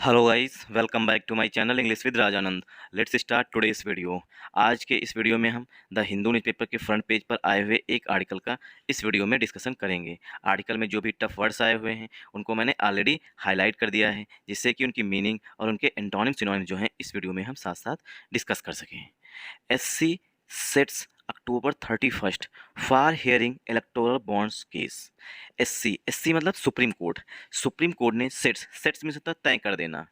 Hello guys, welcome back to my channel English with Rajanand. Let's start today's video. आज के इस video में हम द हिंदू न्यूज़पेपर के फ्रंट पेज पर आए हुए एक आर्टिकल का इस वीडियो में डिस्कशन करेंगे। आर्टिकल में जो भी टफ वर्ड्स आए हुए हैं उनको मैंने ऑलरेडी हाईलाइट कर दिया है, जिससे कि उनकी मीनिंग और उनके एंटोनिम सिनोनिम जो हैं इस वीडियो में हम साथ साथ डिस्कस कर सकें। SC sets October 31st for hearing electoral bonds case। SC मतलब सुप्रीम कोर्ट। सुप्रीम कोर्ट ने सेट्स में होता है तय कर देना।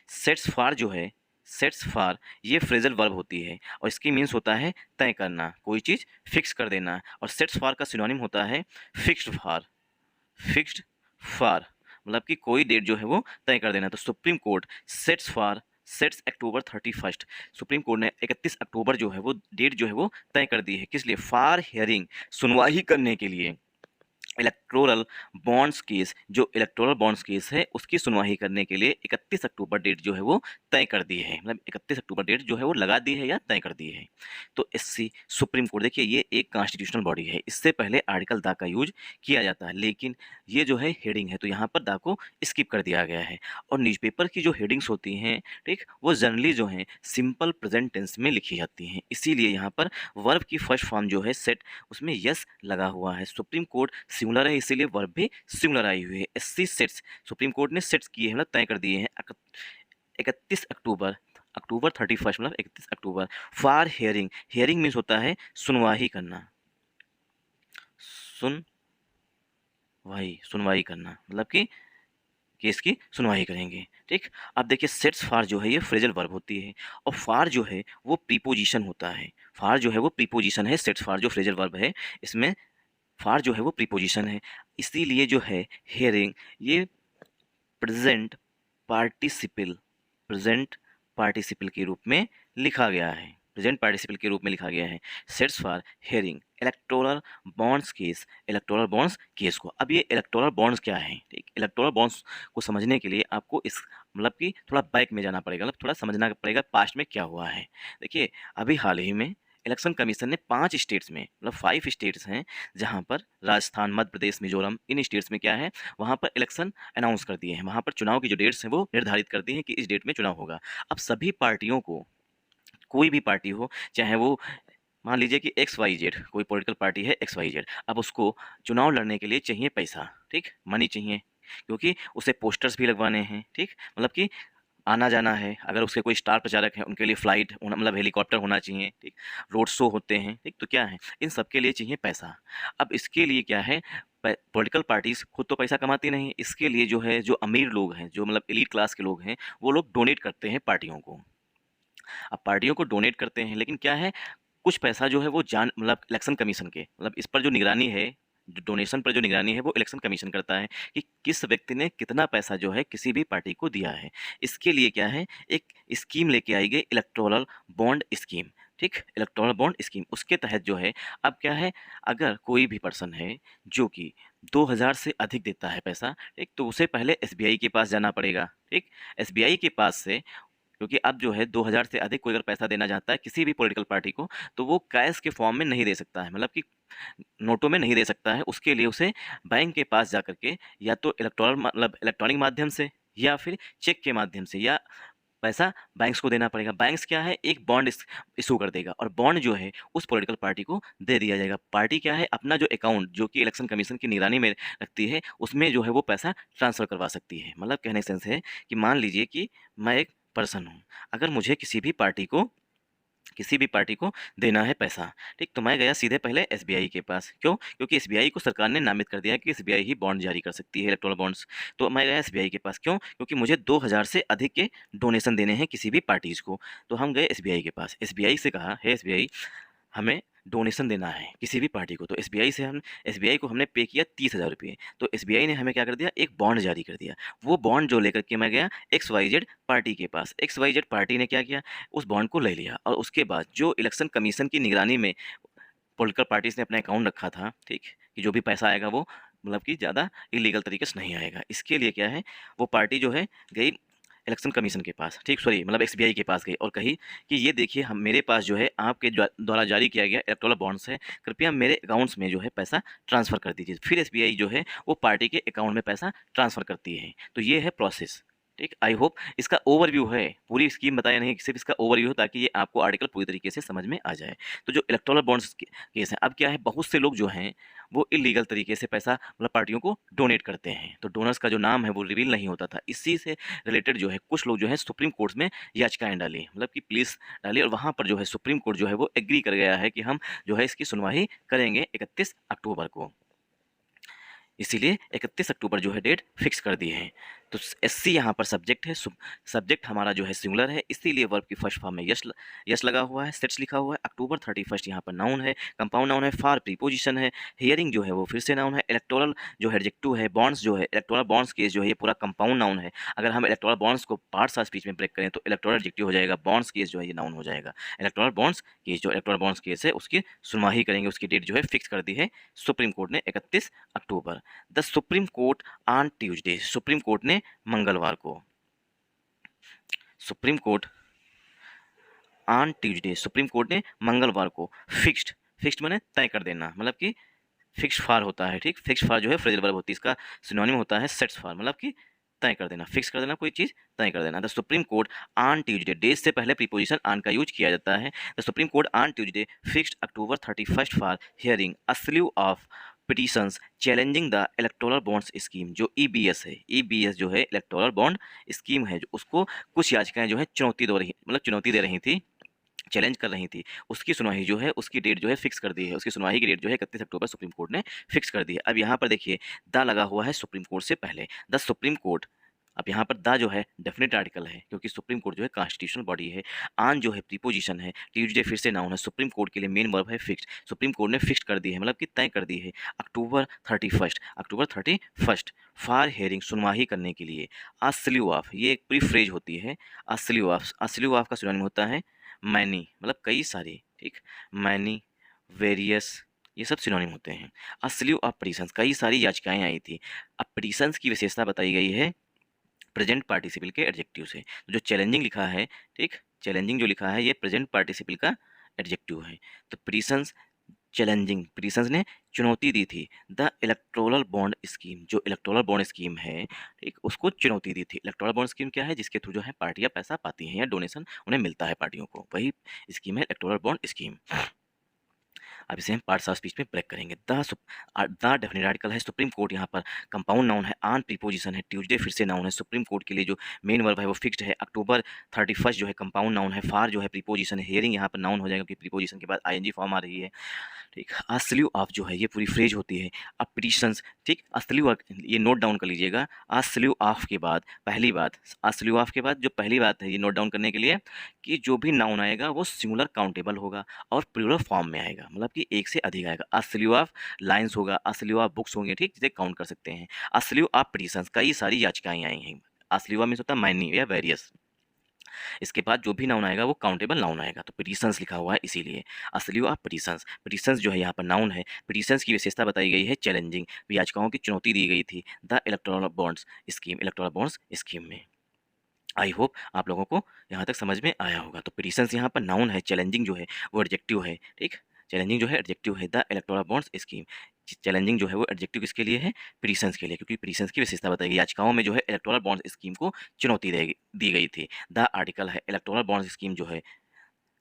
सेट्स फॉर जो है, सेट्स फॉर ये फ्रेजल वर्ब होती है और इसकी मीन्स होता है तय करना, कोई चीज़ फिक्स कर देना। और सेट्स फॉर का सिनोनिम होता है फिक्स्ड फॉर। फिक्स्ड फॉर मतलब कि कोई डेट जो है वो तय कर देना। तो सुप्रीम कोर्ट सेट्स अक्टूबर 31st, सुप्रीम कोर्ट ने 31 अक्टूबर जो है वो डेट जो है वो तय कर दी है। किस लिए? फॉर हियरिंग, सुनवाई करने के लिए। इलेक्टोरल बॉन्ड्स केस, जो इलेक्टोरल बॉन्ड्स केस है उसकी सुनवाई करने के लिए 31 अक्टूबर डेट जो है वो तय कर दी है। मतलब 31 अक्टूबर डेट जो है वो लगा दी है या तय कर दी है। तो SC सुप्रीम कोर्ट, देखिए ये एक कॉन्स्टिट्यूशनल बॉडी है, इससे पहले आर्टिकल दा का यूज किया जाता है, लेकिन ये जो है हेडिंग है तो यहाँ पर दा को स्किप कर दिया गया है। और न्यूज़पेपर की जो हेडिंग्स होती हैं, ठीक, वो जनरली जो हैं सिंपल प्रेजेंट टेंस में लिखी जाती हैं, इसीलिए यहाँ पर वर्ब की फर्स्ट फॉर्म जो है सेट, उसमें यस लगा हुआ है। सुप्रीम कोर्ट सिंगुलर है, इसीलिए वर्ब भी सिंगुलर आई हुई है। SC सेट्स, सुप्रीम कोर्ट ने सेट्स किए हैं मतलब तय कर दिए हैं 31 अक्टूबर, अक्टूबर 31 मतलब 31 अक्टूबर। फॉर हियरिंग, हियरिंग मीन्स होता है सुनवाई करना, सुनवाई करना मतलब कि केस की सुनवाई करेंगे, ठीक। अब देखिए सेट्स फॉर जो है ये फ्रेजल वर्ब होती है और फॉर जो है वो प्रीपोजिशन होता है। फॉर जो है वो प्रीपोजिशन है, सेट्स फॉर जो फ्रेजल वर्ब है इसमें फॉर जो है वो प्रीपोजिशन है। इसीलिए जो है हियरिंग ये प्रेजेंट पार्टिसिपल, प्रेजेंट पार्टिसिपल के रूप में लिखा गया है, प्रेजेंट पार्टिसिपल के रूप में लिखा गया है। Sets for hearing electoral bonds case, electoral bonds case को। अब ये इलेक्टोरल बॉन्ड्स क्या है, ठीक, इलेक्टोरल बॉन्ड्स को समझने के लिए आपको इस मतलब कि थोड़ा बैक में जाना पड़ेगा, मतलब थोड़ा समझना पड़ेगा पास्ट में क्या हुआ है। देखिए अभी हाल ही में इलेक्शन कमीशन ने 5 स्टेट्स में, मतलब 5 स्टेट्स हैं जहां पर राजस्थान, मध्य प्रदेश, मिजोरम, इन स्टेट्स में क्या है, वहां पर इलेक्शन अनाउंस कर दिए हैं। वहां पर चुनाव की जो डेट्स हैं वो निर्धारित कर दी हैं कि इस डेट में चुनाव होगा। अब सभी पार्टियों को, कोई भी पार्टी हो, चाहे वो मान लीजिए कि XYZ, कोई पॉलिटिकल पार्टी है XYZ, अब उसको चुनाव लड़ने के लिए चाहिए पैसा, ठीक, मनी चाहिए, क्योंकि उसे पोस्टर्स भी लगवाने हैं, ठीक, मतलब कि आना जाना है। अगर उसके कोई स्टार प्रचारक हैं उनके लिए फ्लाइट मतलब हेलीकॉप्टर होना चाहिए, ठीक, रोड शो होते हैं, ठीक, तो क्या है, इन सब के लिए चाहिए पैसा। अब इसके लिए क्या है, पॉलिटिकल पार्टीज खुद तो पैसा कमाती नहीं, इसके लिए जो है जो अमीर लोग हैं, जो मतलब एलीट क्लास के लोग हैं, वो लोग डोनेट करते हैं पार्टियों को। अब पार्टियों को डोनेट करते हैं, लेकिन क्या है, कुछ पैसा जो है वो जान मतलब इलेक्शन कमीशन के, मतलब इस पर जो निगरानी है, जो डोनेशन पर जो निगरानी है वो इलेक्शन कमीशन करता है कि किस व्यक्ति ने कितना पैसा जो है किसी भी पार्टी को दिया है। इसके लिए क्या है, एक स्कीम लेके आई गई, इलेक्टोरल बॉन्ड स्कीम, ठीक, इलेक्टोरल बॉन्ड स्कीम। उसके तहत जो है अब क्या है, अगर कोई भी पर्सन है जो कि 2000 से अधिक देता है पैसा, ठीक, तो उसे पहले SBI के पास जाना पड़ेगा, ठीक, SBI के पास से, क्योंकि अब जो है 2000 से अधिक कोई अगर पैसा देना चाहता है किसी भी पॉलिटिकल पार्टी को, तो वो कैश के फॉर्म में नहीं दे सकता है, मतलब कि नोटों में नहीं दे सकता है। उसके लिए उसे बैंक के पास जा करके या तो इलेक्ट्रॉनिक मतलब इलेक्ट्रॉनिक माध्यम से या फिर चेक के माध्यम से या पैसा बैंक्स को देना पड़ेगा। बैंक्स क्या है, एक बॉन्ड इशू कर देगा और बॉन्ड जो है उस पॉलिटिकल पार्टी को दे दिया जाएगा। पार्टी क्या है, अपना जो अकाउंट जो कि इलेक्शन कमीशन की निगरानी में रखती है उसमें जो है वो पैसा ट्रांसफ़र करवा सकती है। मतलब कहने का सेंस है कि मान लीजिए कि मैं एक पर्सन हूँ, अगर मुझे किसी भी पार्टी को देना है पैसा, ठीक, तो मैं गया सीधे पहले SBI के पास। क्यों? क्योंकि SBI को सरकार ने नामित कर दिया है कि SBI ही बॉन्ड जारी कर सकती है, इलेक्टोरल बॉन्ड्स। तो मैं गया SBI के पास, क्यों? क्योंकि मुझे 2000 से अधिक के डोनेशन देने हैं किसी भी पार्टीज़ को। तो हम गए SBI के पास, SBI से कहा, हे SBI, हमें डोनेशन देना है किसी भी पार्टी को। तो SBI को हमने पे किया 30,000 रुपये। तो SBI ने हमें क्या कर दिया, एक बॉन्ड जारी कर दिया। वो बॉन्ड जो लेकर के मैं गया XYZ पार्टी के पास, XYZ पार्टी ने क्या किया, उस बॉन्ड को ले लिया और उसके बाद जो इलेक्शन कमीशन की निगरानी में पॉलिटिकल पार्टीज ने अपना अकाउंट रखा था, ठीक, कि जो भी पैसा आएगा वो मतलब कि ज़्यादा इलीगल तरीके से नहीं आएगा। इसके लिए क्या है, वो पार्टी जो है गई इलेक्शन कमीशन के पास, ठीक, सॉरी मतलब SBI के पास गई और कही कि ये देखिए, हम मेरे पास जो है आपके द्वारा जारी किया गया इलेक्टोरल बॉन्ड्स है, कृपया मेरे अकाउंट्स में जो है पैसा ट्रांसफ़र कर दीजिए। फिर SBI जो है वो पार्टी के अकाउंट में पैसा ट्रांसफ़र करती है। तो ये है प्रोसेस, ठीक, आई होप इसका ओवरव्यू है, पूरी स्कीम बताया नहीं, सिर्फ इसका ओवरव्यू है ताकि ये आपको आर्टिकल पूरी तरीके से समझ में आ जाए। तो जो इलेक्टोरल बॉन्ड्स के केस है, अब क्या है, बहुत से लोग जो हैं वो इलीगल तरीके से पैसा मतलब पार्टियों को डोनेट करते हैं, तो डोनर्स का जो नाम है वो रिवील नहीं होता था। इसी से रिलेटेड जो है कुछ लोग जो है सुप्रीम कोर्ट में याचिकाएं डाली, मतलब कि प्लीज डाली, और वहाँ पर जो है सुप्रीम कोर्ट जो है वो एग्री कर गया है कि हम जो है इसकी सुनवाई करेंगे 31 अक्टूबर को। इसीलिए 31 अक्टूबर जो है डेट फिक्स कर दी है। तो एससी यहाँ पर सब्जेक्ट है, सब्जेक्ट हमारा जो है सिंगुलर है, इसीलिए वर्ब की फर्स्ट फॉर्म में यश लगा हुआ है, सेट्स लिखा हुआ है। अक्टूबर 31 यहाँ पर नाउन है, कंपाउंड नाउन है, फार प्रीपोजिशन है, हियरिंग जो है वो फिर से नाउन है, इलेक्टोरल जो है एडजेक्टिव है, बॉन्ड्स जो है इलेक्टोरल बॉन्ड्स केस जो है ये पूरा कंपाउंड नाउन है। अगर हम इलेक्टोरल बॉन्ड्स को पार्ट्स ऑफ स्पीच में ब्रेक करें तो इलेक्टोरल एडजेक्टिव हो जाएगा, बॉन्ड्स केस जो है ये नाउन हो जाएगा। इलेक्टोरल बॉन्ड्स केस, जो इलेक्टोरल बॉन्ड्स केस है उसकी सुनवाई करेंगे, उसकी डेट जो है फिक्स कर दी है सुप्रीम कोर्ट ने 31 अक्टूबर। The supreme court on Tuesday, supreme court ने मंगलवार को, supreme court on Tuesday, supreme court ने मंगलवार को फिक्स्ड, फिक्स्ड माने तय कर देना, मतलब कि फिक्स फार होता है, ठीक, फिक्स फार जो है फ्रेजल वर्ब होती है, इसका सिनोनिम होता है सेट्स फार, मतलब कि तय कर देना, फिक्स कर देना, कोई चीज़ तय कर देना। The supreme court on Tuesday, days से पहले प्रीपोजिशन ऑन का यूज किया जाता है। The supreme court on Tuesday fixed October 31 for hearing a sleeve of petitions challenging the electoral bonds scheme, जो ईबीएस है, ईबीएस जो है इलेक्टोरल बॉन्ड स्कीम है, जो उसको कुछ याचिकाएं जो है चुनौती दे रही, मतलब चुनौती दे रही थी, चैलेंज कर रही थी, उसकी सुनवाई जो है उसकी डेट जो है फिक्स कर दी है, उसकी सुनवाई की डेट जो है 31 अक्टूबर सुप्रीम कोर्ट ने फिक्स कर दी है। अब यहाँ पर देखिए द लगा हुआ है सुप्रीम कोर्ट से पहले, द सुप्रीम कोर्ट, अब यहाँ पर द जो है डेफिनेट आर्टिकल है क्योंकि सुप्रीम कोर्ट जो है कॉन्स्टिट्यूशनल बॉडी है। आन जो है प्रीपोजिशन है, ट्यूसडे फिर से नाउन है, सुप्रीम कोर्ट के लिए मेन वर्ब है फिक्स्ड, सुप्रीम कोर्ट ने फिक्स कर दी है, मतलब कि तय कर दी है अक्टूबर 31, अक्टूबर 31 फॉर हेयरिंग, सुनवाई करने के लिए। आ स्लीव ऑफ, ये एक पूरी फ्रेज होती है, a sleeve of, a sleeve of का सिनोनिम होता है मैनी, मतलब कई सारी, ठीक, मैनी, वेरियस, ये सब सिनोनिम होते हैं। अ स्लीव ऑफ पिटीशंस, कई सारी याचिकाएं आई थी। अब पिटीशंस की विशेषता बताई गई है प्रेजेंट पार्टिसिपल के एडजेक्टिव से, तो जो चैलेंजिंग लिखा है, ठीक, चैलेंजिंग जो लिखा है ये प्रेजेंट पार्टिसिपल का एडजेक्टिव है। तो पिटीशंस चैलेंजिंग, पिटीशंस ने चुनौती दी थी द इलेक्टोरल बॉन्ड स्कीम, जो इलेक्टोरल बॉन्ड स्कीम है, ठीक, उसको चुनौती दी थी। इलेक्टोरल बॉन्ड स्कीम क्या है, जिसके थ्रू जो है पार्टियां पैसा पाती हैं या डोनेशन उन्हें मिलता है पार्टियों को, वही स्कीम है इलेक्टोरल बॉन्ड स्कीम। अब इसे हम पार्ट्स ऑफ स्पीच में ब्रेक करेंगे। द डेफिनेट आर्टिकल है, सुप्रीम कोर्ट यहाँ पर कंपाउंड नाउन है, ऑन प्रीपोजिशन है, ट्यूसडे फिर से नाउन है, सुप्रीम कोर्ट के लिए जो मेन वर्ब है वो फिक्स्ड है, अक्टूबर 31 जो है कंपाउंड नाउन है, फार जो है प्रीपोजिशन है, हियरिंग यहाँ पर नाउन हो जाएगा क्योंकि प्रीपोजिशन के बाद आईएनजी फॉर्म आ रही है, ठीक। आ स्लीव ऑफ जो है ये पूरी फ्रेज होती है, अब पिटीशंस, ठीक, आ स्लीव ऑफ, ये नोट डाउन कर लीजिएगा, आ स्लीव ऑफ के बाद पहली बात, आ स्लीव ऑफ के बाद जो पहली बात है ये नोट डाउन करने के लिए कि जो भी नाउन आएगा वो सिंगुलर काउंटेबल होगा और प्लूरल फॉर्म में आएगा, मतलब कि एक से अधिक आएगा। आ स्लीव ऑफ लाइन्स होगा, आ स्लीव ऑफ बुक्स होंगे, ठीक, जिसे काउंट कर सकते हैं। आ स्लीव ऑफ पिटीशंस, कई सारी याचिकाएं आई हैं। आ स्लीव ऑफ मीन्स होता है मैनी या वेरियस, इसके बाद जो भी नाउन आएगा वो काउंटेबल नाउन आएगा, तो पिटीशंस लिखा हुआ है इसीलिए। असली ऑफ पिटीशंस, पिटीशंस जो है यहाँ पर नाउन है, पिटीशंस की विशेषता बताई गई है चैलेंजिंग, याचिकाओं की चुनौती दी गई थी the electoral bonds scheme, electoral bonds scheme में। आई होप आप लोगों को यहाँ तक समझ में आया होगा। तो पिटीशंस यहाँ पर नाउन है, चैलेंजिंग जो है वो एडजेक्टिव है, ठीक, चैलेंजिंग जो है एडजेक्टिव है the electoral bonds scheme. Challenging जो है वो एडजेक्टिव किसके लिए है, पिटीशंस के लिए, क्योंकि पिटीशंस की विशेषता बताई गई, याचिकाओं में जो है इलेक्टोरल बॉन्ड्स स्कीम को चुनौती दी गई थी। द आर्टिकल है, इलेक्टोरल बॉन्ड्स स्कीम जो है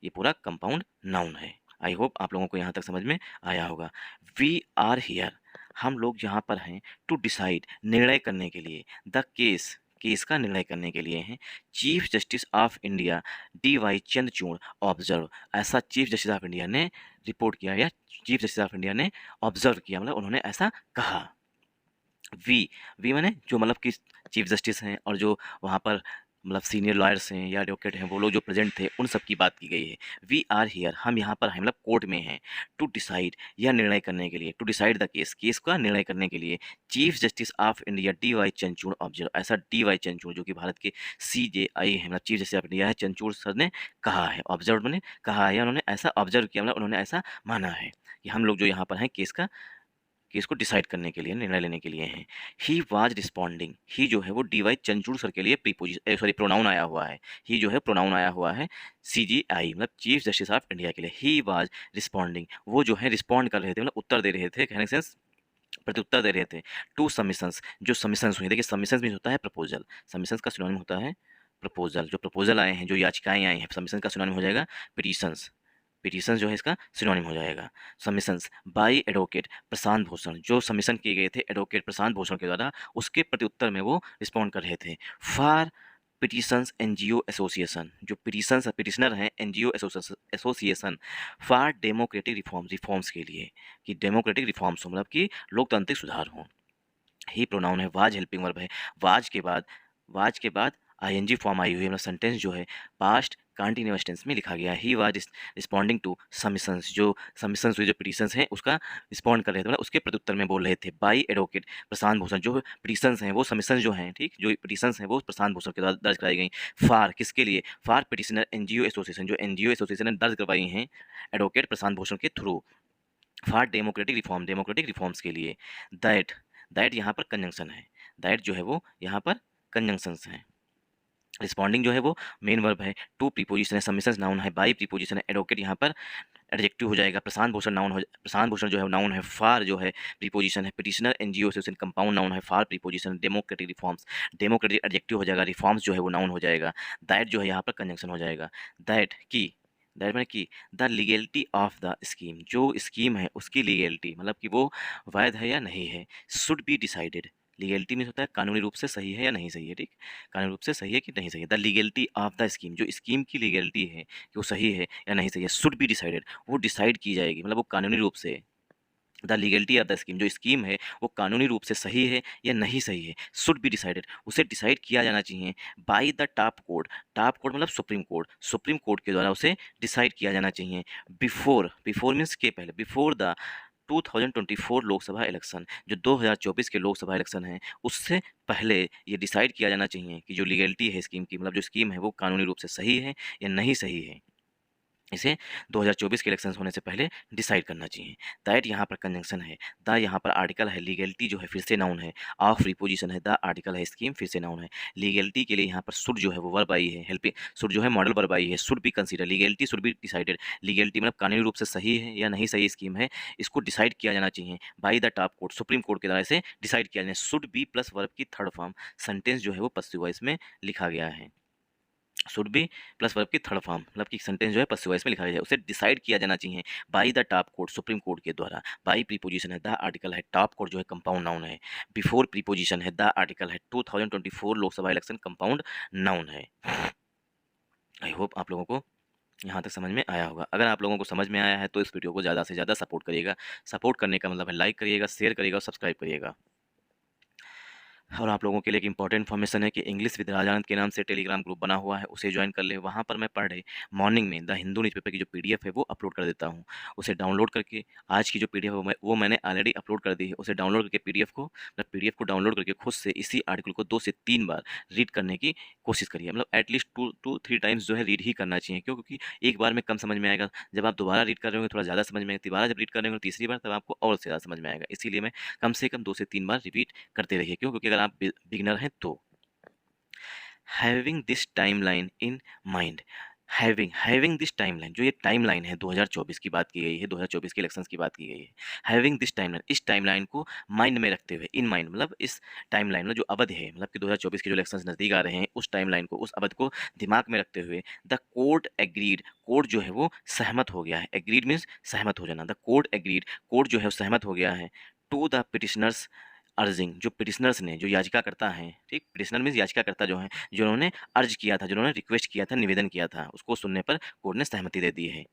ये पूरा कंपाउंड नाउन है। आई होप आप लोगों को यहाँ तक समझ में आया होगा। वी आर हियर, हम लोग यहाँ पर हैं, टू डिसाइड, निर्णय करने के लिए, द केस, केस का निर्णय करने के लिए हैं, Chief Justice of India D Y Chandrachud observe, ऐसा चीफ जस्टिस ऑफ इंडिया ने रिपोर्ट किया या चीफ जस्टिस ऑफ इंडिया ने ऑब्जर्व किया, मतलब उन्होंने ऐसा कहा। वी माने जो, मतलब कि चीफ जस्टिस हैं और जो वहाँ पर मतलब सीनियर लॉयर्स हैं या एडवोकेट हैं, वो लोग जो प्रेजेंट थे उन सब की बात की गई है। वी आर हियर, हम यहाँ पर हैं, मतलब कोर्ट में हैं, टू डिसाइड, यह निर्णय करने के लिए, to decide the case, case का निर्णय करने के लिए, Chief Justice of India D Y Chandrachud observe, ऐसा डी वाई चंद्रचूड़ जो कि भारत के CJI है, मतलब चीफ जस्टिस ऑफ इंडिया है, चंद्रचूड़ सर ने कहा है, ऑब्जर्व मैंने कहा है, या उन्होंने ऐसा ऑब्जर्व किया, मतलब उन्होंने ऐसा माना है कि हम लोग जो यहाँ पर हैं केस को डिसाइड करने के लिए, निर्णय लेने के लिए हैं। ही वाज रिस्पॉन्डिंग, ही जो है वो DY चंद्रचूड़ सर के लिए प्रोनाउन आया हुआ है, ही जो है प्रोनाउन आया हुआ है CJI, मतलब चीफ जस्टिस ऑफ इंडिया के लिए। ही वाज रिस्पॉन्डिंग, वो जो है रिस्पॉन्ड कर रहे थे, मतलब उत्तर दे रहे थे, कहने सेंस प्रत्युत्तर दे रहे थे टू सबमिशंस, जो सबमिशंस हुए। देखिए सबमिशंस मीन्स होता है प्रपोजल, सबमिशंस का सिनोनिम होता है प्रपोजल। जो प्रपोजल आए हैं, जो याचिकाएं आई हैं, सबमिशन का सिनोनिम हो जाएगा पिटीशंस। पिटीशन जो है इसका सिनोनिम हो जाएगा। Submissions bye advocate Prashant Bhushan, जो सबमिशन किए गए थे एडवोकेट प्रशांत भूषण के द्वारा, उसके प्रत्युत्तर में वो रिस्पॉन्ड कर रहे थे। फॉर पिटीशंस एनजीओ एसोसिएशन, जो पिटीशंस पिटिशनर हैं NGO association for democratic reforms, reforms के लिए कि डेमोक्रेटिक रिफॉर्म्स हो, मतलब कि लोकतांत्रिक सुधार हो। ही प्रोनाउन है, वाज हेल्पिंग वर्ब है, वाज के बाद आईएनजी फॉर्म आई हुई है, मतलब सेंटेंस जो है पास्ट कंटिन्यूअस टेंस में लिखा गया है। He was responding to submissions, जो सबमिशंस हुई, जो पिटीशंस हैं उसका रिस्पॉन्ड कर रहे थे, मतलब उसके प्रत्युत्तर में बोल रहे थे। बाई एडवोकेट प्रशांत भूषण, जो पिटीशंस हैं वो सबमिशंस जो हैं, ठीक, जो पिटीशंस हैं वो प्रशांत भूषण के द्वारा दर्ज कराई गई। फार किसके लिए? फार पिटिशनर एनजीओ एसोसिएशन, जो एनजीओ एसोसिएशन ने दर्ज करवाई हैं एडवोकेट प्रशांत भूषण के through. For democratic reform, democratic reforms के लिए। दैट, दैट यहाँ पर कंजंक्शन है, दैट जो है वो यहाँ पर कंजंक्शंस हैं। रिस्पॉन्डिंग जो है वो मेन वर्ब है, टू प्रीपोजिशन है, सबमिशंस नाउन है, बाई प्रीपोजिशन है, एडवोकेट यहाँ पर एडजेक्टिव हो जाएगा, प्रशांत भूषण नाउन हो, प्रशांत भूषण जो है नाउन है, फार जो है प्रीपोजिशन है, petitioner NGO association compound noun है, for preposition, democratic reforms, democratic adjective हो जाएगा, रिफॉर्म्स जो है वो नाउन हो जाएगा, दैट जो है यहाँ पर कंजंक्शन हो जाएगा। दैट की, दैट मैंने की, द लीगेलिटी ऑफ द स्कीम, जो स्कीम है उसकी लीगेलिटी, मतलब कि वो वैध है या नहीं है, शुड बी डिसाइडेड। लीगेलिटी में होता है कानूनी रूप से सही है या नहीं सही है, ठीक, कानूनी रूप से सही है कि नहीं सही है। द लीगेलिटी ऑफ द स्कीम, जो स्कीम की लीगेलिटी है कि वो सही है या नहीं सही है, शुड बी डिसाइडेड, वो डिसाइड की जाएगी, मतलब वो कानूनी रूप से। द लीगेलिटी ऑफ द स्कीम, जो स्कीम है वो कानूनी रूप से सही है या नहीं सही है, शुड बी डिसाइडेड, उसे डिसाइड किया जाना चाहिए by the top court, top court मतलब सुप्रीम कोर्ट, सुप्रीम कोर्ट के द्वारा उसे डिसाइड किया जाना चाहिए। बिफोर, बिफोर मीन्स के पहले, बिफोर द 2024 लोकसभा इलेक्शन, जो 2024 के लोकसभा इलेक्शन हैं उससे पहले ये डिसाइड किया जाना चाहिए कि जो लीगेलिटी है स्कीम की, मतलब जो स्कीम है वो कानूनी रूप से सही है या नहीं सही है, इसे 2024 के इलेक्शंस होने से पहले डिसाइड करना चाहिए। दैट यहाँ पर कंजंक्शन है, द यहाँ पर आर्टिकल है, लीगेलिटी जो है फिर से नाउन है, ऑफ रिपोजिशन है, द आर्टिकल है, स्कीम फिर से नाउन है। लीगेलिटी के लिए यहाँ पर शुड जो है वो वर्ब आई है, हेल्पिंग शुड जो है मॉडल वर्ब आई है, should be consider, legality should be decided, legality मतलब कानूनी रूप से सही है या नहीं सही स्कीम है, इसको डिसाइड किया जाना चाहिए by the top court, supreme court के द्वारा इसे डिसाइड किया जाए। शुड बी प्लस वर्ब की थर्ड फॉर्म, सेंटेंस जो है वो पस्सिव वॉइस में लिखा गया है। शुड बी प्लस वर्ब की थर्ड फॉर्म, मतलब कि सेंटेंस जो है पस्सिव वॉइस में लिखा गया है, उसे डिसाइड किया जाना चाहिए by the top court, supreme court के द्वारा। बाई प्रीपोजिशन है, द आर्टिकल है, टॉप कोर्ट जो है कंपाउंड नाउन है, बिफोर प्रीपोजिशन है, द आर्टिकल है, 2024 लोकसभा इलेक्शन कंपाउंड नाउन है। आई होप आप लोगों को यहाँ तक समझ में आया होगा। अगर आप लोगों को समझ में आया है तो इस वीडियो को ज़्यादा से ज़्यादा सपोर्ट करिएगा। सपोर्ट करने का मतलब है लाइक करिएगा, शेयर करिएगा और सब्सक्राइब करिएगा। और आप लोगों के लिए एक इंपॉर्टेंट इन्फॉर्मेशन है कि इंग्लिश विद राजानंद के नाम से टेलीग्राम ग्रुप बना हुआ है, उसे ज्वाइन कर ले। वहाँ पर मैं पर डे मॉर्निंग में द हिंदू न्यूज़पेपर की जो पीडीएफ है वो अपलोड कर देता हूँ। उसे डाउनलोड करके, आज की जो पीडीएफ है वो मैंने ऑलरेडी अपलोड कर दी है, उसे डाउनलोड करके पीडीएफ को डाउनलोड करके खुद से इसी आर्टिकल को 2 से 3 बार रीड करने की कोशिश करिए। मतलब एटलीस्ट 2-3 टाइम्स जो है रीड ही करना चाहिए, क्योंकि एक बार में कम समझ में आएगा, जब आप दोबारा रीड कर रहे होंगे थोड़ा ज़्यादा समझ में आएगा, दोबारा जब रीड कर रहे होंगे तीसरी बार तब आपको और ज़्यादा समझ में आएगा। इसीलिए मैं कम से कम 2 से 3 बार रिपीट करते रहिए, क्योंकि अगर आप बिगिनर हैं तो। Having this timeline in mind, having this timeline, जो ये टाइमलाइन है 2024 की बात की गई है, 2024 के इलेक्शंस की बात की गई है। हैविंग दिस टाइमलाइन, इस टाइमलाइन को माइंड में रखते हुए, इन माइंड मतलब इस टाइमलाइन में जो अवधि है, मतलब कि 2024 के जो इलेक्शंस नज़दीक आ रहे हैं उस टाइमलाइन को, उस अवधि को दिमाग में रखते हुए, द कोर्ट एग्रीड, कोर्ट जो है वो सहमत हो गया है, एग्रीड मीन्स सहमत हो जाना, द कोर्ट एग्रीड, कोर्ट जो है वो सहमत हो गया है, टू द पिटिशनर्स अर्जिंग, जो पिटिशनर्स ने, जो याचिकाकर्ता हैं, ठीक, पिटिशनर मीन्स याचिकाकर्ता जो हैं, जिन्होंने अर्ज किया था, जिन्होंने रिक्वेस्ट किया था, निवेदन किया था, उसको सुनने पर कोर्ट ने सहमति दे दी है।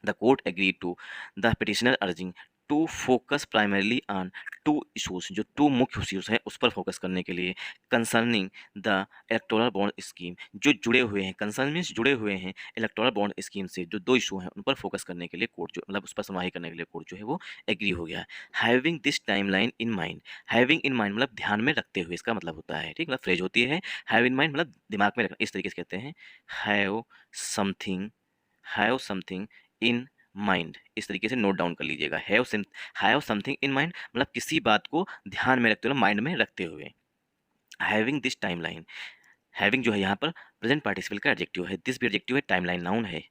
The court agree to the petitioner urging to focus primarily on two issues, जो टू मुख्य इशूज हैं उस पर फोकस करने के लिए, concerning the electoral bond scheme, जो जुड़े हुए हैं, कंसर्न मीन्स जुड़े हुए हैं इलेक्टोरल बॉन्ड स्कीम से, जो 2 इशू हैं उन पर फोकस करने के लिए कोर्ट जो, मतलब उस पर सुनवाई करने के लिए कोर्ट जो है वो एग्री हो गया है। Having this timeline in mind, having in mind मतलब ध्यान में रखते हुए, इसका मतलब होता है, ठीक, मतलब फ्रेज होती है हैव इन माइंड, मतलब दिमाग में रखना, इस तरीके से कहते हैं have something, have something in mind, इस तरीके से नोट डाउन कर लीजिएगा। हैव समथिंग इन माइंड मतलब किसी बात को ध्यान में रखते हुए, माइंड में रखते हुए। हैविंग दिस टाइमलाइन, हैविंग जो है यहाँ पर प्रेजेंट पार्टिसिपल का एडजेक्टिव है, दिस भी एडजेक्टिव है, टाइमलाइन नाउन है,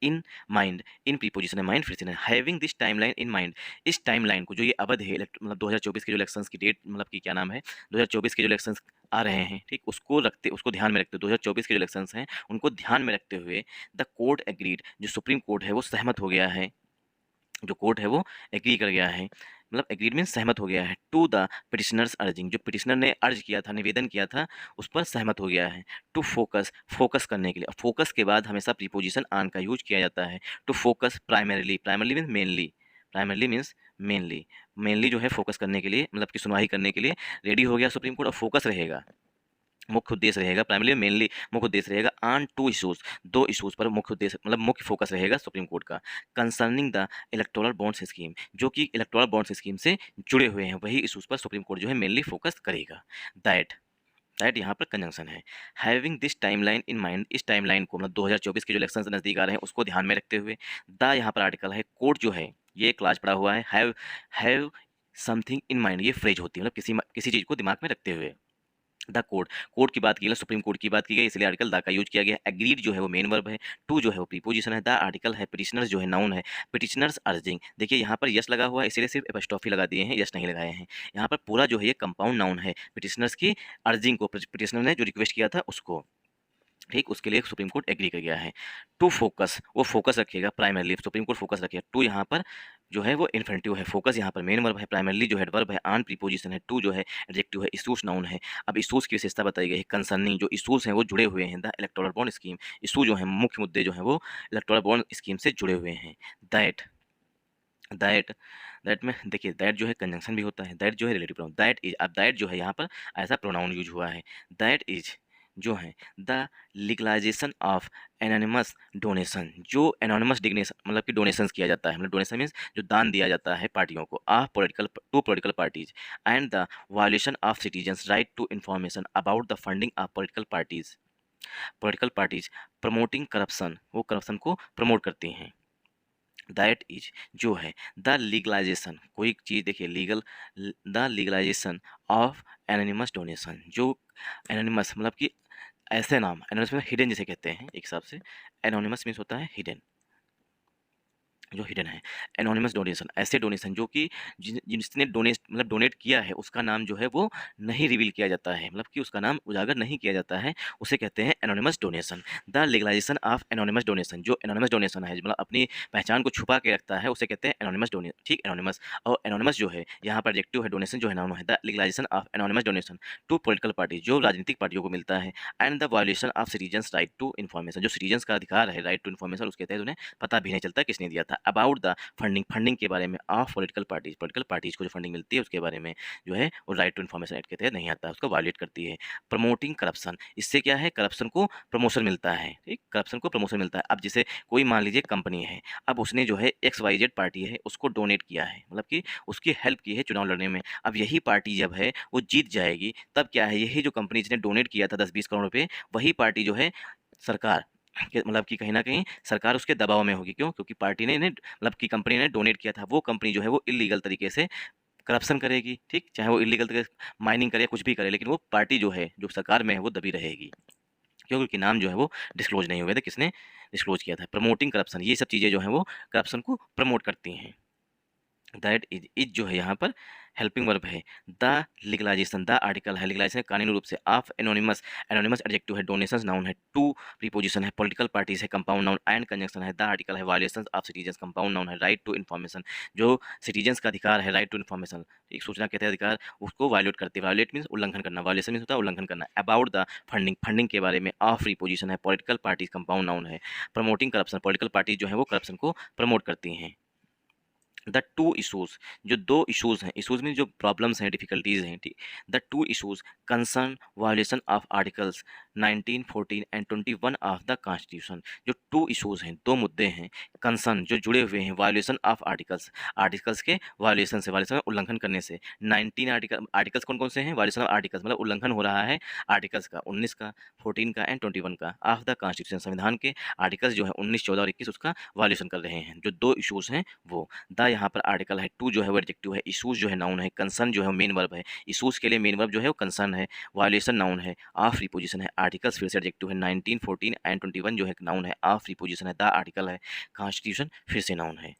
इन माइंड, इन प्रीपोजिशन है माइंड, फिर से having this timeline in mind, इस टाइमलाइन को जो ये अवध है मतलब 2024 के जो इलेक्शंस की डेट मतलब कि क्या नाम है 2024 के जो इलेक्शंस आ रहे हैं, ठीक, उसको ध्यान में रखते हुए 2024 के जो इलेक्शंस हैं उनको ध्यान में रखते हुए द कोर्ट एग्रीड, जो सुप्रीम कोर्ट है वो सहमत हो गया है, जो कोर्ट है वो एग्री कर गया है, मतलब एग्रीड मीन सहमत हो गया है, टू द पिटिशनर्स अर्जिंग, जो पिटिशनर ने अर्ज किया था, निवेदन किया था, उस पर सहमत हो गया है, टू फोकस, फोकस करने के लिए, फोकस के बाद हमेशा प्रीपोजिशन ऑन का यूज किया जाता है, to focus primarily, primarily means mainly, primarily means mainly, mainly जो है फोकस करने के लिए मतलब कि सुनवाई करने के लिए रेडी हो गया सुप्रीम कोर्ट, और फोकस रहेगा, मुख्य उद्देश्य रहेगा, प्राइमरी मेनली मुख्य उद्देश्य रहेगा ऑन टू इशूज, दो इशूज पर मुख्य उद्देश्य मतलब मुख्य फोकस रहेगा सुप्रीम कोर्ट का, concerning the electoral bonds scheme, जो कि इलेक्टोरल बॉन्ड्स स्कीम से जुड़े हुए हैं, वही इशूज पर सुप्रीम कोर्ट जो है मेनली फोकस करेगा। दैट यहाँ पर कंजंक्शन है, having this timeline in mind, इस टाइमलाइन को मतलब 2024 के जो इलेक्शन नज़दीक आ रहे हैं उसको ध्यान में रखते हुए, द यहाँ पर आर्टिकल है, कोर्ट जो है ये क्लास पड़ा हुआ है, हैव समथिंग इन माइंड, ये फ्रेज होती है मतलब किसी चीज़ को दिमाग में रखते हुए, द कोर्ट, कोर्ट की बात की गई, सुप्रीम कोर्ट की बात की गई, इसलिए आर्टिकल द का यूज किया गया, एग्रीड जो है वो मेन वर्ब है, टू जो है वो प्रीपोजिशन है, द आर्टिकल है, पिटिशनर्स जो है नाउन है, पिटिशनर्स अर्जिंग, देखिए यहाँ पर यस लगा हुआ है इसलिए सिर्फ एपस्ट्रॉफी लगा दिए हैं, यस नहीं लगाए हैं, यहाँ पर पूरा जो है ये कंपाउंड नाउन है, पिटिशनर्स की अर्जिंग को, पिटिशनर ने जो रिक्वेस्ट किया था उसको, ठीक, उसके लिए सुप्रीम कोर्ट एग्री कर गया है, टू फोकस, वो फोकस रखेगा प्राइमरली, सुप्रीम कोर्ट फोकस रखेगा, टू यहाँ पर जो है वो इन्फिनिटिव है, फोकस यहाँ पर मेन वर्ब है, प्राइमरली जो है वर्ब है, ऑन प्रीपोजिशन है, टू जो है एडजेक्टिव है, इशूज नाउन है। अब इशूज की विशेषता बताई गई है, कंसर्निंग, जो इशूज हैं वो जुड़े हुए हैं the electoral bond scheme, issue जो है मुख्य मुद्दे जो है वो इलेक्टोरल बॉन्ड स्कीम से जुड़े हुए हैं। दैट दैट दैट में देखिए दैट जो है कंजंक्शन भी होता है, दैट जो है रिलेटिव प्रोनाउन, दैट इज, अब दैट जो है यहाँ पर ऐसा प्रोनाउन यूज हुआ है, दैट इज जो है the legalization of anonymous donation, जो एनोनिमस डिग्नेशन मतलब कि डोनेशंस किया जाता है, मतलब डोनेशन मीन्स जो दान दिया जाता है पार्टियों को, of political to political parties, and the violation of citizens right to information about the funding of political parties promoting corruption, वो करप्शन को प्रमोट करती हैं। दैट इज जो है द लीगलाइजेशन, कोई चीज़ देखिए legal, the legalization of anonymous donation, जो anonymous मतलब कि ऐसे नाम, एनोनिमस मतलब हिडन जिसे कहते हैं, एक हिसाब से एनोनिमस मीन्स होता है हिडन, जो हिडन है, एनोनिमस डोनेशन, ऐसे डोनेशन जो कि जिसने डोनेट किया है उसका नाम जो है वो नहीं रिवील किया जाता है, मतलब कि उसका नाम उजागर नहीं किया जाता है, उसे कहते हैं anonymous donation. The legalization of anonymous donation, जो एनोनिमस डोनेशन है मतलब अपनी पहचान को छुपा के रखता है उसे कहते हैं एनोनिमस डोनेशन, ठीक, एनोनिमस, और एनोनिमस जो है यहाँ पर एडजेक्टिव है, डोनेशन जो है नाउन है, the legalization of anonymous donation to political party, जो राजनीतिक पार्टियों को मिलता है, and the violation of citizens right to information, जो सिटीजन्स का अधिकार है राइट टू इन्फॉर्मेशन, उसके तहत उन्हें पता भी नहीं चलता किसने दिया था, अबाउट द फंडिंग, फंडिंग के बारे में, ऑफ पॉलिटिकल पार्टीज को जो फंडिंग मिलती है उसके बारे में जो है वो राइट टू इन्फॉर्मेशन एक्ट के तहत नहीं आता, उसको वायलेट करती है। प्रमोटिंग करप्शन, इससे क्या है करप्शन को प्रमोशन मिलता है, ठीक, करप्शन को प्रमोशन मिलता है। अब जैसे कोई मान लीजिए कंपनी है, अब उसने जो है XYZ पार्टी है उसको डोनेट किया है, मतलब कि उसकी हेल्प की है चुनाव लड़ने में, अब यही पार्टी जब है वो जीत जाएगी तब क्या है यही जो कंपनी जिसने डोनेट किया था 10-20 करोड़ रुपये, वही पार्टी जो है सरकार मतलब कि कहीं न कहीं सरकार उसके दबाव में होगी, क्यों? क्योंकि पार्टी ने मतलब कि कंपनी ने डोनेट किया था, वो कंपनी जो है वो इल्लीगल तरीके से करप्शन करेगी, ठीक? चाहे वो इल्लीगल तरीके माइनिंग करे, कुछ भी करे, लेकिन वो पार्टी जो है, जो सरकार में है, वो दबी रहेगी। क्यों? क्योंकि नाम जो है वो डिस्क्लोज़ नहीं हुए थे, किसने डिस्क्लोज़ किया था। प्रमोटिंग करप्शन, ये सब चीज़ें जो हैं वो करप्शन को प्रमोट करती हैं। दैट इज जो है यहाँ पर हेल्पिंग वर्ब है, द लीगलाइजेशन, द आर्टिकल है, लीगलाइजेशन कानूनी रूप से, ऑफ एनोनिमस, एनोनिमस एडजेक्टिव है, डोनेशंस नाउन है, टू प्रीपोजिशन है, पॉलिटिकल पार्टीज है कंपाउंड नाउन, एंड कंजंक्शन है, द आर्टिकल है, violations of citizens compound noun है, राइट टू इन्फॉर्मेशन, जो सिटीजन्स का अधिकार है राइट टू इन्फॉर्मेशन, एक सूचना कहते हैं अधिकार, उसको वायलेट करते हैं, वायलेट मीन्स उल्लंघन करना, वायलेशन मीन्स होता है उल्लंघन करना, अबाउट द फंडिंग, फंडिंग के बारे में, ऑफ प्रीपोजिशन है, पॉलिटिकल पार्टीज कंपाउंड नाउन है, प्रमोटिंग करप्शन, पॉलिटिकल पार्टीज जो है वो करप्शन को प्रमोट करती हैं। द टू इशूज़, जो दो इशूज़ हैं, इशूज़ में जो प्रॉब्लम्स हैं, डिफिकल्टीज़ हैं, ठीक, the two issues concern violation of articles 19, 14 and 21 of the constitution, जो टू इशूज़ हैं, दो मुद्दे हैं, कंसर्न जो जुड़े हुए हैं, वायलेशन ऑफ आर्टिकल्स, आर्टिकल्स के वायलेशन से, वायलेशन में उल्लंघन करने से, 19 आर्टिकल्स कौन कौन से हैं, वायलेशन ऑफ आर्टिकल्स मतलब उल्लंघन हो रहा है आर्टिकल्स का, 19 का, 14 का एंड 21 का, ऑफ द कॉन्स्टिट्यूशन, संविधान के आर्टिकल्स जो है 19, 14 और 21 उसका वायलेशन कर रहे हैं, जो दो इशूज़ हैं वो, द यहाँ पर आर्टिकल है, टू जो है वो एडजेक्टिव है, इशूज़ जो है नाउन है, कंसर्न जो है वो मेन वर्ब है, इशूज़ के लिए मेन वर्ब जो है वो कंसर्न है, वायलेशन नाउन है, ऑफ प्रीपोजिशन है, आर्टिकल्स फिर से एडजेक्टिव है, 19, 14 एंड 21 जो है नाउन है, ऑफ प्रीपोजिशन है, द आर्टिकल है, कॉन्स्टिट्यूशन फिर से नाउन है।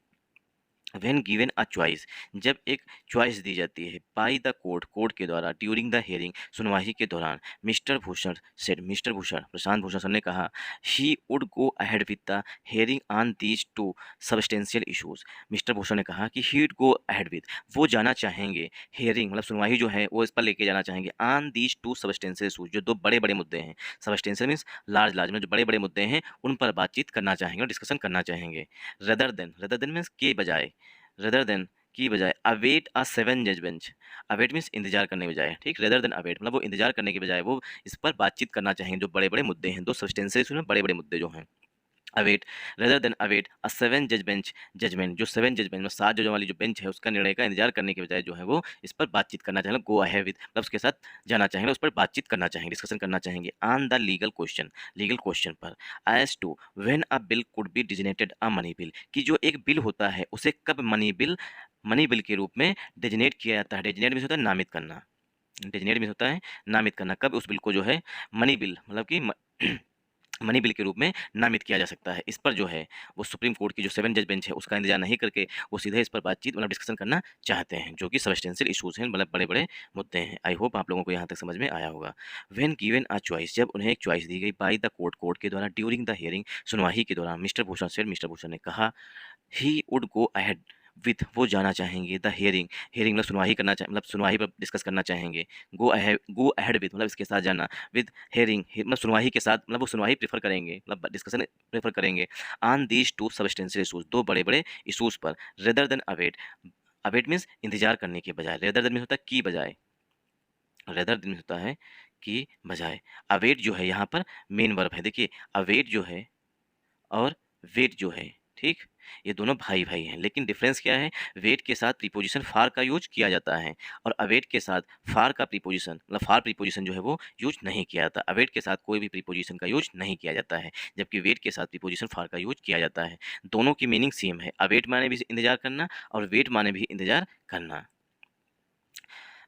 व्हेन गिवन अ चॉइस, जब एक चॉइस दी जाती है, बाय द कोर्ट, कोर्ट के द्वारा, ड्यूरिंग द हियरिंग, सुनवाई के दौरान, mister Bhushan said, mister Bhushan Prashant Bhushan sir ने कहा, he would go ahead with the hearing on these two substantial issues. Mister Bhushan ने कहा कि he would go ahead with, वो जाना चाहेंगे, हियरिंग मतलब सुनवाई जो है वो इस पर लेके जाना चाहेंगे, on these two substantial issues, जो दो बड़े बड़े मुद्दे हैं, सबस्टेंशियल मीन्स लार्ज लार्ज में जो बड़े बड़े मुद्दे हैं उन पर बातचीत करना चाहेंगे और डिस्कशन करना चाहेंगे। रदर देन मीन्स के बजाय, रेदर देन की बजाय, अवेट अ सेवन जज बेंच, अवेट मीन्स इंतजार करने के बजाय, ठीक, रेदर देन अवेट मतलब वो इंतजार करने के बजाय वो इस पर बातचीत करना चाहेंगे, जो बड़े बड़े मुद्दे हैं, दो सब्सटेंशियल इशू में बड़े बड़े मुद्दे जो हैं। Await, rather than await a seven जज बेंच जजमेंट, जो सेवन जज बेंच में सात जजों वाली जो बेंच है उसका निर्णय का इंतजार करने के बजाय जो है वो इस पर बातचीत करना चाहेंगे, गो अहेड विद मतलब उसके साथ जाना चाहेंगे, उस पर बातचीत करना चाहेंगे, डिस्कशन करना चाहेंगे, ऑन द लीगल क्वेश्चन पर, as to when a bill could be designated a money bill, कि जो एक बिल होता है उसे कब मनी बिल के रूप में डेजिनेट किया जाता है। डेजिनेट मीन्स होता है नामित करना, डेजिनेट मीन्स होता है नामित करना, कब उस बिल को जो है मनी बिल मतलब कि मनी बिल के रूप में नामित किया जा सकता है। इस पर जो है वो सुप्रीम कोर्ट की जो सेवन जज बेंच है उसका इंतजार नहीं करके वो सीधे इस पर बातचीत मतलब डिस्कशन करना चाहते हैं, जो कि सबस्टेंशियल इशूज़ हैं, मतलब बड़े बड़े मुद्दे हैं। आई होप आप लोगों को यहाँ तक समझ में आया होगा। व्हेन गिवन अ चॉइस, जब उन्हें एक चॉइस दी गई, बाय द कोर्ट, कोर्ट के द्वारा, ड्यूरिंग द हियरिंग, सुनवाई के दौरान, मिस्टर भूषण से, मिस्टर भूषण ने कहा, he would go ahead with, वो जाना चाहेंगे, द हियरिंग, हियरिंग मतलब सुनवाई करना चाहे मतलब सुनवाई पर डिस्कस करना चाहेंगे, गो अहेड विथ मतलब इसके साथ जाना, विद हियरिंग मतलब सुनवाई के साथ मतलब वो सुनवाई प्रेफर करेंगे मतलब डिस्कशन प्रेफर करेंगे, on these two substantial issues, दो बड़े बड़े इशूज पर, rather than await, await means इंतजार करने के बजाय, रेदर देन मीन्स होता है की बजाय, रेदर देन होता है की बजाय, अवेट जो है यहाँ पर मेन वर्ब है, देखिए अवेट जो है और वेट जो है, ठीक, ये दोनों भाई भाई हैं, लेकिन डिफरेंस क्या है, वेट के साथ प्रीपोजिशन फार का यूज किया जाता है और अवेट के साथ फार का प्रीपोजिशन मतलब फार प्रीपोजिशन जो है वो यूज नहीं किया जाता, अवेट के साथ कोई भी प्रीपोजिशन का यूज नहीं किया जाता है, जबकि वेट के साथ प्रीपोजिशन फार का यूज किया जाता है। दोनों की मीनिंग सेम है, अवेट माने भी इंतजार करना और वेट माने भी इंतजार करना।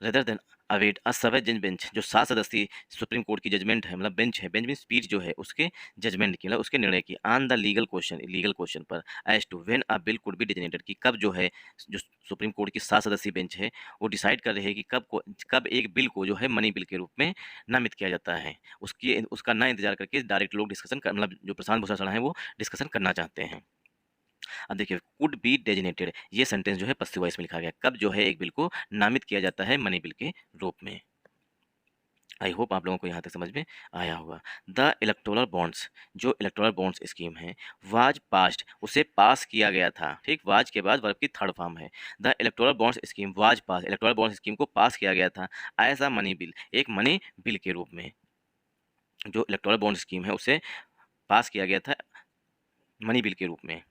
Rather than await a seven जज बेंच, जो 7 सदस्यीय सुप्रीम कोर्ट की जजमेंट है मतलब बेंच है, बेंच में स्पीच जो है उसके जजमेंट की मतलब उसके निर्णय की, ऑन द लीगल क्वेश्चन पर, as to when a bill could be designated, कि कब जो है जो सुप्रीम कोर्ट की 7 सदस्यीय बेंच है वो डिसाइड कर रही है कि कब एक बिल को जो है मनी बिल के रूप में नामित किया जाता है, उसकी उसका ना इंतजार करके डायरेक्ट लोग डिस्कशन कर मतलब जो प्रशांत भूषण सर हैं वो डिस्कशन करना चाहते हैं। अब देखिए कुड बी डेजिनेटेड, ये सेंटेंस जो है पस्सिव वॉइस में लिखा गया, कब जो है एक बिल को नामित किया जाता है मनी बिल के रूप में। आई होप आप लोगों को यहाँ तक समझ में आया होगा। द इलेक्टोरल बॉन्ड्स, जो इलेक्टोरल बॉन्ड्स स्कीम है, वाज पास्ड, उसे पास किया गया था, ठीक, वाज के बाद वर्ब की थर्ड फॉर्म है, the electoral bonds scheme was pass, electoral bonds scheme को पास किया गया था एज अ मनी बिल, एक मनी बिल के रूप में, जो इलेक्टोरल बॉन्ड स्कीम है उसे पास किया गया था मनी बिल के रूप में।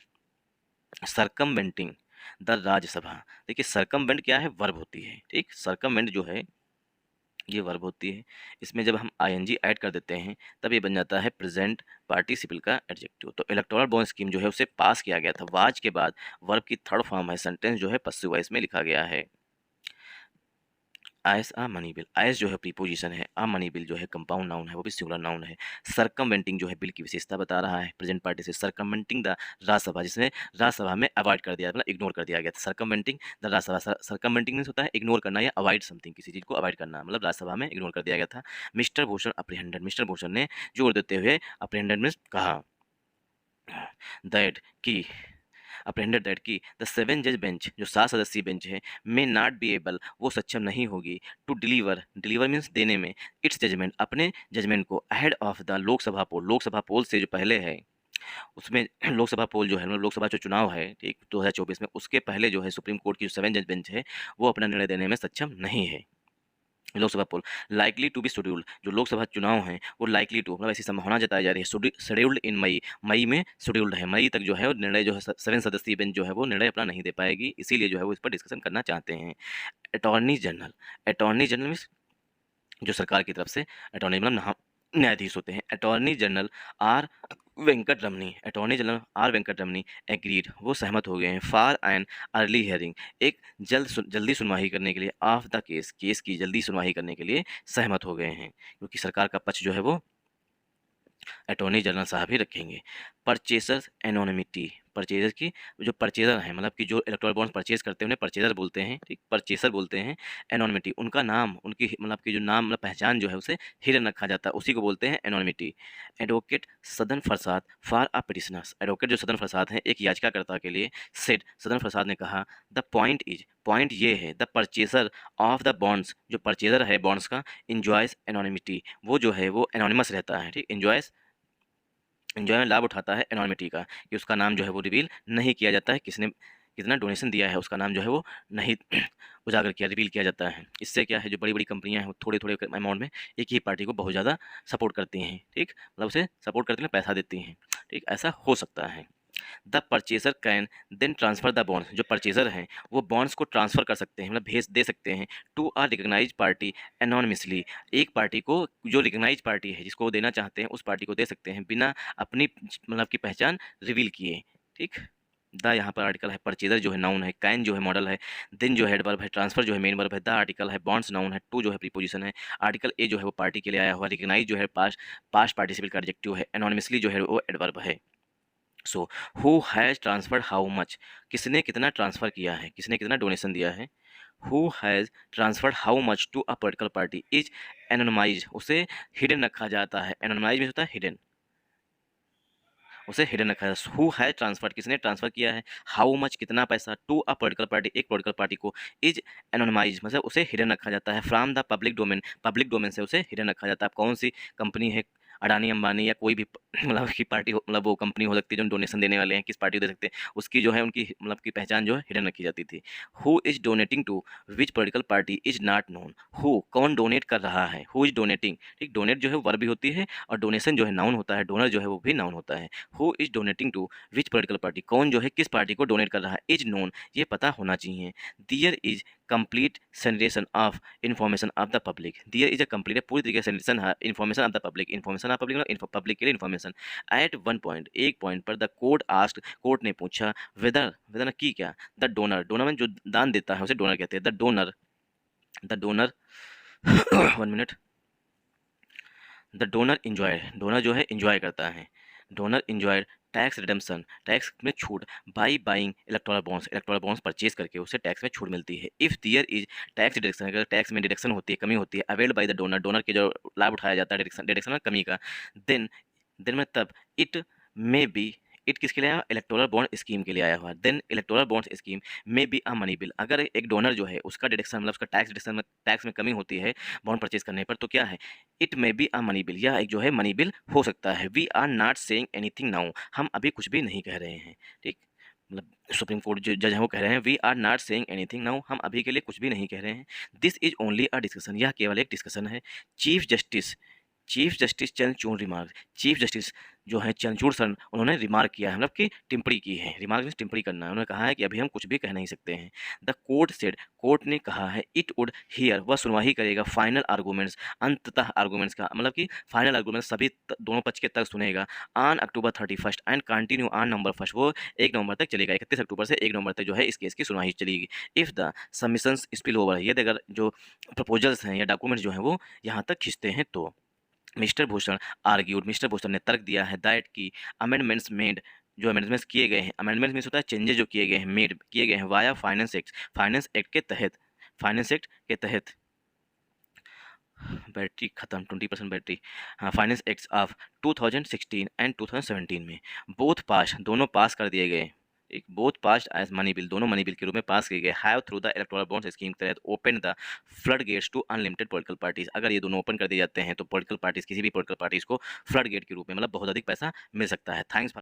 सरकमवेंटिंग द राज्यसभा, देखिए सरकमवेंट क्या है, वर्ब होती है, ठीक, सरकमवेंट जो है ये वर्ब होती है, इसमें जब हम आईएनजी ऐड कर देते हैं तब ये बन जाता है प्रेजेंट पार्टिसिपल का एडजेक्टिव। तो इलेक्टोरल बॉन्ड स्कीम जो है उसे पास किया गया था, वाज के बाद वर्ब की थर्ड फॉर्म है, सेंटेंस जो है पस्सिव वॉइस में लिखा गया है। एस आ मनी बिल, एस जो है प्रीपोजिशन है, आ मनी बिल जो है कंपाउंड नाउन है, वो भी सिंगुलर नाउन है। सरकमवेंटिंग जो है बिल की विशेषता बता रहा है, प्रेजेंट पार्टी से सरकमवेंटिंग द राज्यसभा, जिसमें राज्यसभा में अवॉइड कर दिया मतलब इग्नोर कर दिया गया था, सरकमवेंटिंग द राज्यसभा, सरकमवेंटिंग मीन्स होता है इग्नोर करना या अवॉइड समथिंग, किसी चीज़ को अवॉइड करना, मतलब राज्यसभा में इग्नोर कर दिया गया था। मिस्टर भूषण अप्रीहेंडेड, मिस्टर भूषण ने जोर देते हुए अप्रीहेंडेड मीन्स कहा दैट की, अप्रेंडेड दैट की द सेवन जज बेंच, जो 7 सदस्यीय बेंच है, मे नॉट बी एबल, वो सक्षम नहीं होगी, टू डिलीवर, डिलीवर मीन्स देने में, इट्स जजमेंट, अपने जजमेंट को, अहेड ऑफ द लोकसभा पोल, लोकसभा पोल से जो पहले है उसमें लोकसभा पोल जो है मतलब लोकसभा जो चुनाव है, ठीक, 2024 में, उसके पहले जो है सुप्रीम कोर्ट की जो 7 जज बेंच है वो अपना निर्णय देने में सक्षम नहीं है। लोकसभा पोल लाइकली टू बी शेड्यूल्ड, जो लोकसभा चुनाव हैं वो लाइकली टू मतलब ऐसी संभावना जताई जा रही है, शेड्यूल्ड इन मई, मई में शेड्यूल्ड है, मई तक जो है वो निर्णय जो है 7 सदस्यीय बेंच जो है वो निर्णय अपना नहीं दे पाएगी, इसीलिए जो है वो इस पर डिस्कशन करना चाहते हैं। Attorney general, attorney general means जो सरकार की तरफ से, अटॉर्नी मतलब न्यायाधीश होते हैं, अटॉर्नी जनरल आर वेंकट रमनी, अटॉर्नी जनरल आर वेंकट रमनी एग्रीड, वो सहमत हो गए हैं फॉर एन अर्ली हियरिंग, एक जल्दी सुनवाई करने के लिए ऑफ द केस की जल्दी सुनवाई करने के लिए सहमत हो गए हैं, क्योंकि सरकार का पक्ष जो है वो अटॉर्नी जनरल साहब ही रखेंगे। परचेसर्स एनोनिमिटी, परचेजर की जो परचेजर हैं मतलब कि जो इलेक्टोरल बॉन्ड्स परचेज करते हैं उन्हें परचेजर बोलते हैं, ठीक, परचेसर बोलते हैं। एनोनिमिटी, उनका नाम उनकी मतलब कि जो नाम मतलब पहचान जो है उसे हिडन रखा जाता है, उसी को बोलते हैं एनोनिमिटी। एडवोकेट सदन प्रसाद फॉर अ पिटिशनर्स, एडवोकेट जो सदन प्रसाद हैं एक याचिकाकर्ता के लिए, सेड सदन प्रसाद ने कहा द पॉइंट ये है the purchaser of the bonds, जो परचेजर है बॉन्ड्स का, इंजॉयज एनोनिमिटी, वो जो है वो एनोनिमस रहता है, ठीक, इंजॉय में लाभ उठाता है एनॉनिमिटी का, कि उसका नाम जो है वो रिवील नहीं किया जाता है, किसने कितना डोनेशन दिया है उसका नाम जो है वो नहीं उजागर किया रिवील किया जाता है। इससे क्या है, जो बड़ी बड़ी कंपनियां हैं वो थोड़े थोड़े अमाउंट में एक ही पार्टी को बहुत ज़्यादा सपोर्ट करती हैं, ठीक, मतलब उसे सपोर्ट करती हैं, पैसा देती हैं, ठीक, ऐसा हो सकता है। The purchaser can then transfer the bonds, जो परचेजर हैं वो बॉन्ड्स को ट्रांसफर कर सकते हैं मतलब भेज दे सकते हैं to a recognise party anonymously, एक पार्टी को, जो रिकग्नाइज पार्टी है जिसको वो देना चाहते हैं उस पार्टी को दे सकते हैं बिना अपनी मतलब की पहचान रिवील किए, ठीक। द यहाँ पर आर्टिकल है, परचेजर जो है नाउन है, कैन जो है मॉडल है, देन जो है एडवर्ब है, ट्रांसफर जो है मेन वर्ब है, द आर्टिकल है, बॉन्ड्स नाउन है, टू जो है प्रीपोजिशन है, आर्टिकल ए जो है वो पार्टी के लिए आया हुआ, रिकग्नाइज जो है पास्ट पार्टिसिपल का एडजेक्टिव है, एनोनिमसली जो है वो एडवर्ब है। So who has transferred how much, किसने कितना ट्रांसफ़र किया है, किसने कितना डोनेशन दिया है। Who has transferred how much to a particular party is anonymise, उसे हिडन रखा जाता है, एनोनिमाइज में होता है हिडन, उसे हिडन रखा है। हु हैज़ ट्रांसफर्ड, किसने ट्रांसफ़र किया है, हाउ मच कितना पैसा, टू अ पर्टिकुलर पार्टी एक पर्टिकुलर पार्टी को, इज एनोनिमाइज मतलब उसे हिडन रखा जाता है, फ्रॉम द पब्लिक डोमेन से उसे हिडन रखा जाता है। अब कौन सी कंपनी है, अडानी अंबानी या कोई भी मतलब की पार्टी मतलब वो कंपनी हो सकती है जो डोनेशन देने वाले हैं, किस पार्टी को दे सकते हैं, उसकी जो है उनकी मतलब की पहचान जो है हिडन रखी जाती थी। Who is donating to which political party is not known, who कौन डोनेट कर रहा है, हु इज डोनेटिंग, ठीक, डोनेट जो है वर्ब भी होती है और डोनेशन जो है नाउन होता है, डोनर जो है वो भी नाउन होता है। Who is donating to which political party, कौन जो है किस पार्टी को डोनेट कर रहा है, इज नोन ये पता होना चाहिए। दियर is complete generation of information of the public, their is a complete पूरी तरीके से जनरेशन है information of the public, information of public public के लिए इन्फॉर्मेशन। एट वन पॉइंट एक पॉइंट पर द कोर्ट आस्क्ड, कोर्ट ने पूछा वेदर वेदर की क्या, द डोनर, डोनर में जो दान देता है उसे डोनर कहते हैं, the donor 1 minute, the donor enjoy, donor जो है इंजॉय करता है, donor enjoyed tax redemption, tax में छूट, by buying electoral bonds purchase करके उसे टैक्स में छूट मिलती है। If their is tax deduction, अगर टैक्स में डिडक्शन होती है, कमी होती है, availed by the donor, donor के जो लाभ उठाया जाता है डिडक्शन डिडक्शन में कमी का, देन देन में तब इट मे बी, इट किसके लिए आया, इलेक्टोरल बॉन्ड स्कीम के लिए आया हुआ, then electoral bond scheme may be a money bill, अगर एक डोनर जो है उसका डिडक्शन मतलब उसका टैक्स डिडक्शन में टैक्स में कमी होती है बॉन्ड परचेज करने पर, तो क्या है, it may be a money bill, यह एक जो है मनी बिल हो सकता है। We are not saying anything now, हम अभी कुछ भी नहीं कह रहे हैं, ठीक, मतलब सुप्रीम कोर्ट जो जज हैं वो कह रहे हैं we are not saying anything now, हम अभी के लिए कुछ भी नहीं कह रहे हैं। This is only a discussion, यह केवल एक डिस्कशन है। Chief justice Chandrachud remark, chief justice जो है चंद्रचूड़ सर उन्होंने रिमार्क किया है मतलब कि टिप्पणी की है, रिमार्क मीन्स टिप्पणी करना है, उन्होंने कहा है कि अभी हम कुछ भी कह नहीं सकते हैं। द कोर्ट सेड, कोर्ट ने कहा है इट वुड हियर, वह सुनवाई करेगा फाइनल आर्गूमेंट्स, अंततः आर्गूमेंट्स का मतलब कि फाइनल आर्गूमेंट्स सभी दोनों पक्ष के तक सुनेगा, on October 31 and continue on November 1, वो 1 नवंबर तक चलेगा, 31 अक्टूबर से 1 नवंबर तक जो है इस केस की सुनवाई चलेगी। If the submissions spill over, यदि अगर जो प्रपोजल्स हैं या डॉक्यूमेंट्स जो हैं वो यहाँ तक खिंचते हैं तो मिस्टर भूषण ने तर्क दिया है दैट की अमेंडमेंट्स मेड, जो अमेंडमेंट्स किए गए हैं, अमेंडमेंट्स मीन्स होता है चेंजेस जो किए गए हैं, मेड किए गए हैं वाया फाइनेंस एक्ट के तहत, फाइनेंस एक्ट के तहत, बैटरी खत्म 20% बैटरी, हाँ, फाइनेंस एक्ट्स ऑफ 2016 एंड 2017 में बोथ पास, दोनों पास कर दिए गए, एक both pass as money bill, दोनों मनी बिल के रूप में पास किए गए, have through the electoral bonds scheme के तहत open the flood gates to unlimited political parties, अगर ये दोनों ओपन कर दिए जाते हैं तो पॉलिटिकल पार्टीज, किसी भी पॉलिटिकल पार्टीज को फ्लड गेट के रूप में मतलब बहुत अधिक पैसा मिल सकता है। थैंक्स।